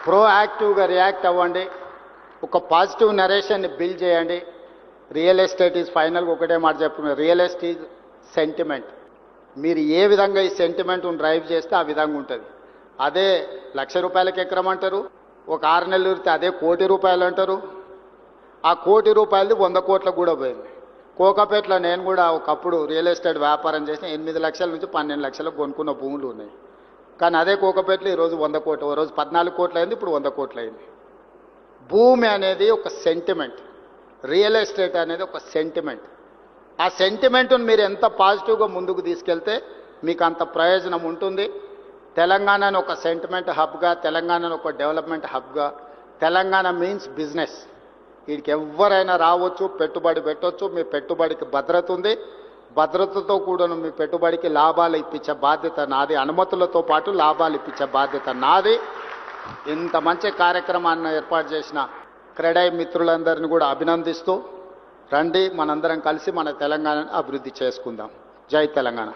ప్రోయాక్టివ్గా react అవ్వండి. ఒక positive నరేషన్ని build చేయండి. రియల్ ఎస్టేట్ ఈజ్ ఫైనల్గా ఒకటే మాట చెప్తున్నారు, రియల్ ఎస్టేట్ ఈజ్ సెంటిమెంట్. మీరు ఏ విధంగా ఈ సెంటిమెంట్ను డ్రైవ్ చేస్తే ఆ విధంగా ఉంటుంది. అదే ₹1,00,000 ఎకరం అంటారు, ఒక 6 నెలలు ఉరితే అదే ₹1,00,00,000 అంటారు. ఆ ₹1,00,00,000 100 కోట్లకు కూడా పోయింది. కోకాపేటలో నేను కూడా ఒకప్పుడు రియల్ ఎస్టేట్ వ్యాపారం చేసిన 8 లక్షల నుంచి 12 లక్షలకు కొనుక్కున్న భూములు ఉన్నాయి. కానీ అదే కోకాపేటలో ఈరోజు 100 కోట్లు, ఓ రోజు 14 కోట్లు అయింది, ఇప్పుడు 100 కోట్లు అయింది. భూమి అనేది ఒక సెంటిమెంట్, రియల్ ఎస్టేట్ అనేది ఒక సెంటిమెంట్. ఆ సెంటిమెంట్ను మీరు ఎంత పాజిటివ్గా ముందుకు తీసుకెళ్తే మీకు అంత ప్రయోజనం ఉంటుంది. తెలంగాణను ఒక సెంటిమెంట్ హబ్గా, తెలంగాణను ఒక డెవలప్మెంట్ హబ్గా, తెలంగాణ మీన్స్ బిజినెస్. వీడికి ఎవరైనా రావచ్చు, పెట్టుబడి పెట్టవచ్చు. మీ పెట్టుబడికి భద్రత ఉంది. భద్రతతో కూడాను మీ పెట్టుబడికి లాభాలు ఇప్పించే బాధ్యత నాది. అనుమతులతో పాటు లాభాలు ఇప్పించే బాధ్యత నాది. ఇంత మంచి కార్యక్రమాన్ని ఏర్పాటు చేసిన క్రెడై మిత్రులందరినీ కూడా అభినందిస్తూ రండి, మనందరం కలిసి మన తెలంగాణను అభివృద్ధి చేసుకుందాం. జై తెలంగాణ.